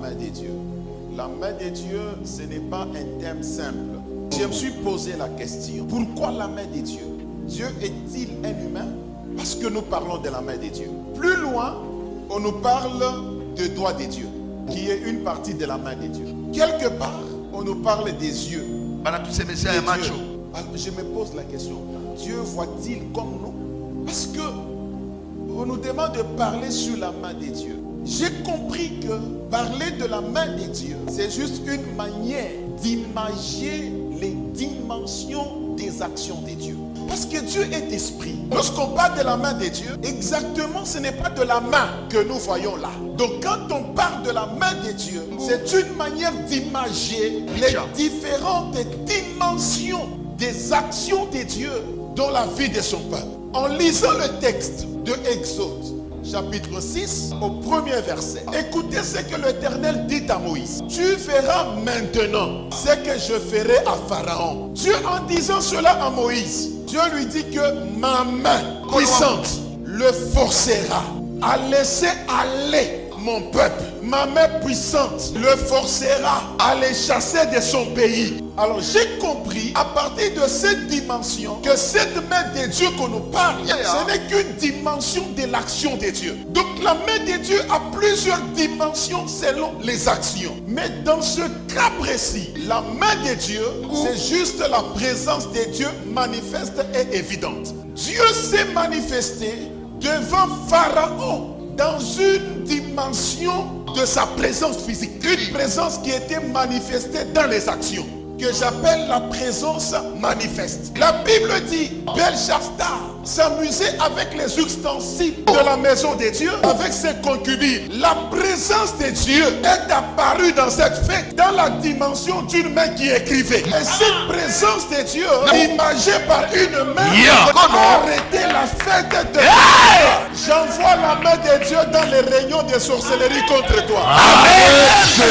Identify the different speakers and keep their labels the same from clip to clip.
Speaker 1: main de Dieu? La main de Dieu, ce n'est pas un thème simple. Je me suis posé la question, pourquoi la main de Dieu? Dieu est-il un humain? Parce que nous parlons de la main de Dieu. Plus loin, on nous parle de doigt de Dieu, qui est une partie de la main de Dieu. Quelque part, on nous parle des yeux. Je me pose la question, Dieu voit-il comme nous? Parce que on nous demande de parler sur la main de Dieu. J'ai compris que parler de la main de Dieu, c'est juste une manière d'imager les dimensions des actions de Dieu. Parce que Dieu est esprit. Lorsqu'on parle de la main de Dieu, exactement, ce n'est pas de la main que nous voyons là. Donc quand on parle de la main de Dieu, c'est une manière d'imager les différentes dimensions des actions de Dieu dans la vie de son peuple. En lisant le texte de Exode, chapitre 6, au premier verset. Écoutez ce que l'Éternel dit à Moïse. Tu feras maintenant ce que je ferai à Pharaon. Dieu, en disant cela à Moïse, Dieu lui dit que ma main puissante le forcera à laisser aller mon peuple. Ma main puissante le forcera à les chasser de son pays. Alors j'ai compris à partir de cette dimension que cette main de Dieu qu'on nous parle, ce n'est qu'une dimension de l'action de Dieu. Donc la main de Dieu a plusieurs dimensions selon les actions. Mais dans ce cas précis, la main de Dieu, c'est juste la présence de Dieu manifeste et évidente. Dieu s'est manifesté devant Pharaon dans une dimension de sa présence physique. Une présence qui était manifestée dans les actions, que j'appelle la présence manifeste. La Bible dit, Belshazzar s'amusait avec les ustensiles de la maison de Dieu, avec ses concubines. La présence de Dieu est apparue dans cette fête, dans la dimension d'une main qui écrivait. Et cette présence de Dieu, imagée par une main, a arrêté la fête de Dieu. J'envoie la main de Dieu dans les réunions de sorcellerie contre toi. Amen.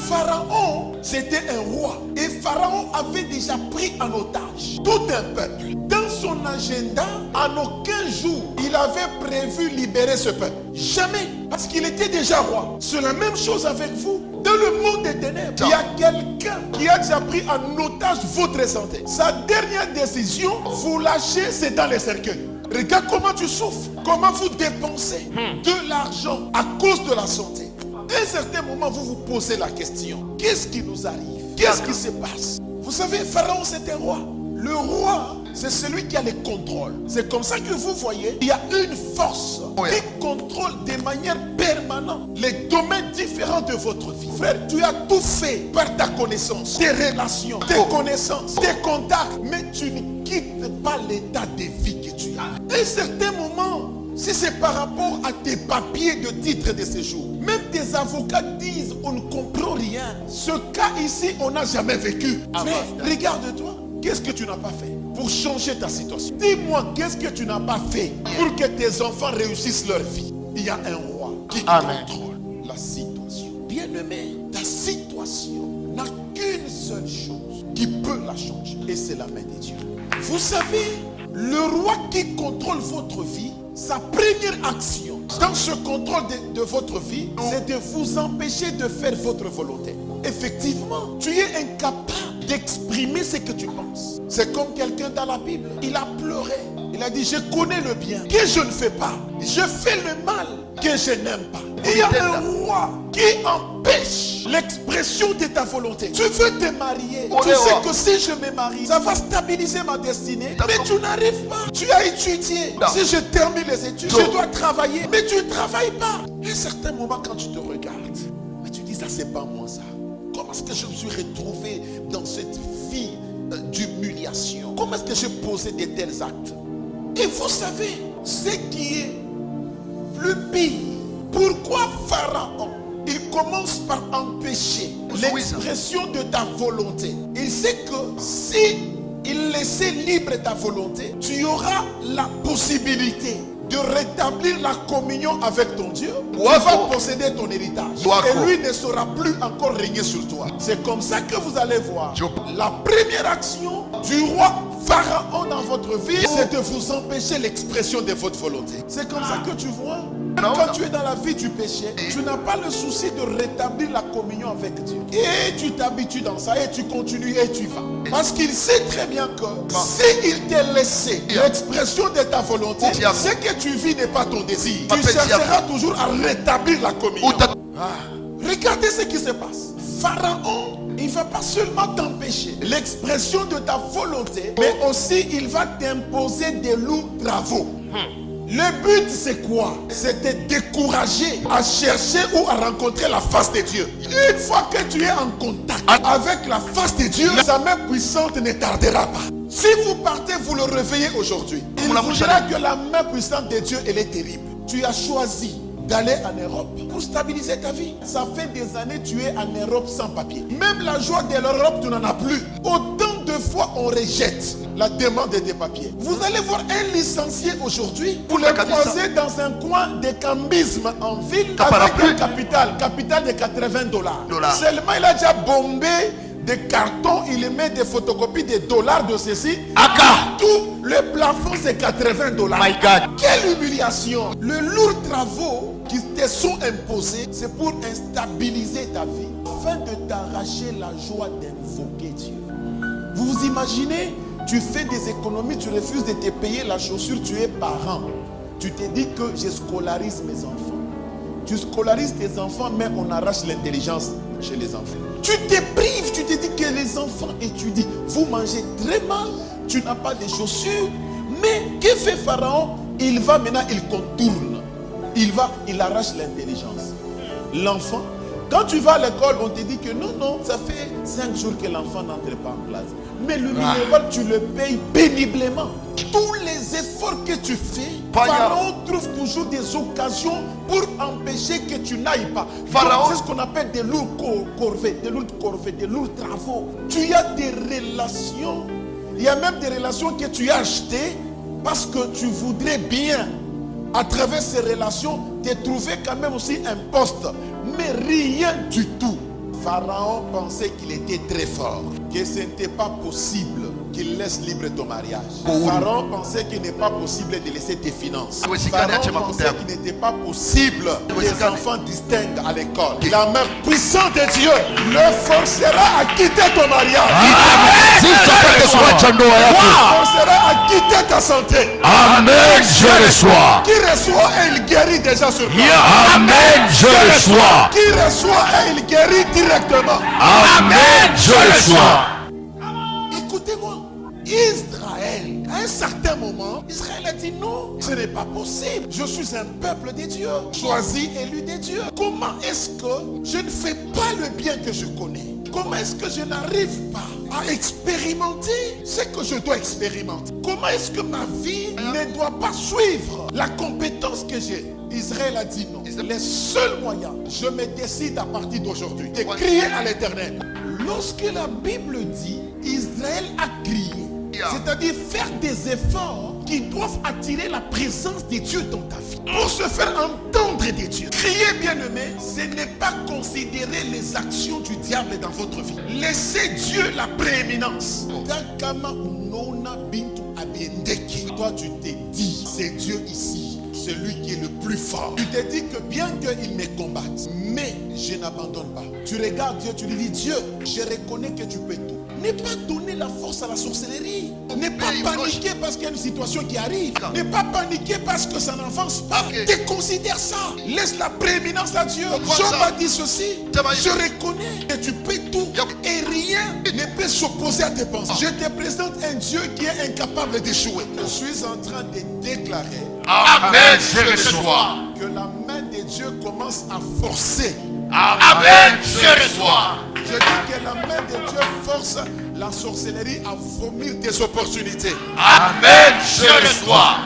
Speaker 1: Pharaon, c'était un roi. Et Pharaon avait déjà pris en otage tout un peuple. Dans son agenda, en aucun jour, il avait prévu libérer ce peuple. Jamais. Parce qu'il était déjà roi. C'est la même chose avec vous. Dans le monde des ténèbres, il y a quelqu'un qui a déjà pris en otage votre santé. Sa dernière décision, vous lâchez, c'est dans les cercueils. Regarde comment tu souffres. Comment vous dépensez de l'argent à cause de la santé. À un certain moment, vous vous posez la question. Qu'est-ce qui nous arrive? Qu'est-ce qui se passe? Vous savez, Pharaon, c'est un roi. Le roi, c'est celui qui a les contrôles. C'est comme ça que vous voyez, il y a une force qui contrôle de manière permanente les domaines différents de votre vie. Frère, tu as tout fait par ta connaissance, tes relations, tes connaissances, tes contacts, mais tu ne quittes pas l'état de vie que tu as. À un certain moment, si c'est par rapport à tes papiers de titre de séjour, même tes avocats disent on ne comprend rien. Ce cas ici, on n'a jamais vécu. Mais regarde-toi, qu'est-ce que tu n'as pas fait pour changer ta situation? Dis-moi, qu'est-ce que tu n'as pas fait pour que tes enfants réussissent leur vie? Il y a un roi qui contrôle la situation. Bien-aimé, ta situation n'a qu'une seule chose qui peut la changer, et c'est la main de Dieu. Vous savez, le roi qui contrôle votre vie, sa première action dans ce contrôle de votre vie, c'est de vous empêcher de faire votre volonté. Effectivement, tu es incapable d'exprimer ce que tu penses. C'est comme quelqu'un dans la Bible. Il a pleuré. Il a dit, je connais le bien que je ne fais pas. Je fais le mal que je n'aime pas. Il y a un roi qui empêche l'expression de ta volonté. Tu veux te marier. Tu sais que si je me marie, ça va stabiliser ma destinée. Mais tu n'arrives pas. Tu as étudié. Si je termine les études, je dois travailler. Mais tu ne travailles pas. À un certain moment, quand tu te regardes, tu dis, ça c'est pas moi ça. Comment est-ce que je me suis retrouvé dans cette vie d'humiliation? Comment est-ce que j'ai posé de tels actes? Et vous savez, ce qui est plus pire, pourquoi Pharaon, il commence par empêcher l'expression de ta volonté? Il sait que si il laissait libre ta volonté, tu auras la possibilité de rétablir la communion avec ton Dieu. Tu vas posséder ton héritage. Et lui ne saura plus encore régner sur toi. C'est comme ça que vous allez voir. La première action du roi Pharaon dans votre vie, c'est de vous empêcher l'expression de votre volonté. C'est comme ça que tu vois Quand tu es dans la vie du péché, tu n'as pas le souci de rétablir la communion avec Dieu. Et tu t'habitues dans ça et tu continues et tu vas. Parce qu'il sait très bien que s'il t'a laissé l'expression de ta volonté, ce que tu vis n'est pas ton désir. Tu chercheras toujours à rétablir la communion. Regardez ce qui se passe. Pharaon, il ne va pas seulement t'empêcher l'expression de ta volonté, mais aussi il va t'imposer des lourds travaux. Le but c'est quoi? C'est de décourager à chercher ou à rencontrer la face de Dieu. Une fois que tu es en contact avec la face de Dieu, sa main puissante ne tardera pas. Si vous partez, vous le réveillez aujourd'hui, il vous dira que la main puissante de Dieu, elle est terrible. Tu as choisi d'aller en Europe pour stabiliser ta vie. Ça fait des années que tu es en Europe sans papier. Même la joie de l'Europe, tu n'en as plus. Autant de fois on rejette la demande de tes papiers. Vous allez voir un licencié aujourd'hui, vous le croisez dans un coin de cambisme en ville avec un capital de $80. Seulement il a déjà bombé des cartons, il met des photocopies des dollars de ceci. Tout le plafond c'est $80.
Speaker 2: My God.
Speaker 1: Quelle humiliation! Le lourd travaux qui te sont imposés, c'est pour instabiliser ta vie, afin de t'arracher la joie d'invoquer Dieu. Vous vous imaginez, tu fais des économies, tu refuses de te payer la chaussure, tu es parent. Tu te dis que je scolarise mes enfants. Tu scolarises tes enfants, mais on arrache l'intelligence chez les enfants. Tu te prives, tu te dis que les enfants étudient. Vous mangez très mal, tu n'as pas de chaussures. Mais que fait Pharaon? Il va maintenant, il contourne. Il arrache l'intelligence. L'enfant, quand tu vas à l'école, on te dit que non, ça fait 5 jours que l'enfant n'entre pas en classe. Mais le minéral, tu le payes péniblement. Tous les efforts que tu fais, Pharaon trouve toujours des occasions pour empêcher que tu n'ailles pas. C'est ce qu'on appelle des lourds corvées, des lourds travaux. Tu as des relations. Il y a même des relations que tu as achetées parce que tu voudrais bien, à travers ces relations, te trouver quand même aussi un poste. Mais rien du tout. Pharaon pensait qu'il était très fort, que ce n'était pas possible qu'il laisse libre ton mariage. Pharaon pensait qu'il n'est pas possible de laisser tes finances. Pharaon pensait qu'il n'était pas possible que les enfants distinguent à l'école. La main puissante de Dieu le forcera à quitter ton mariage. Le forcera à quitter ta santé.
Speaker 2: Amen, je reçois.
Speaker 1: Qui reçoit et il guérit déjà sur place.
Speaker 2: Amen, je reçois.
Speaker 1: Qui reçoit et il guérit directement.
Speaker 2: Amen, je reçois.
Speaker 1: Écoutez-moi, Israël, à un certain moment, Israël a dit non, ce n'est pas possible. Je suis un peuple de Dieu, choisi, élu de Dieu. Comment est-ce que je ne fais pas le bien que je connais? Comment est-ce que je n'arrive pas à expérimenter ce que je dois expérimenter? Comment est-ce que ma vie ne doit pas suivre la compétence que j'ai? Israël a dit non. Le seul moyen, je me décide à partir d'aujourd'hui de crier à l'Éternel. Lorsque la Bible dit Israël a crié, c'est-à-dire faire des efforts qui doivent attirer la présence de Dieu dans ta vie, pour se faire entendre de Dieu. Crier, bien-aimé, ce n'est pas considérer les actions du diable dans votre vie. Laissez Dieu la prééminence. Toi, tu t'es dit, c'est Dieu ici, celui qui est le plus fort. Tu te dis que bien qu'il me combatte, mais je n'abandonne pas. Tu regardes Dieu, tu lui dis, Dieu, je reconnais que tu peux tout. N'aie pas donné la force à la sorcellerie. N'aie pas paniqué parce qu'il y a une situation qui arrive. N'aie pas paniqué parce que ça n'avance pas. Déconsidère ça. Laisse la prééminence à Dieu. Job a dit ceci. Je reconnais que tu peux tout et rien ne peut s'opposer à tes pensées. Je te présente un Dieu qui est incapable d'échouer. Je suis en train de déclarer.
Speaker 2: Amen, je reçois.
Speaker 1: Que la main de Dieu commence à forcer.
Speaker 2: Amen, je reçois.
Speaker 1: Je dis que la main de Dieu force la sorcellerie à vomir des opportunités.
Speaker 2: Amen, je reçois.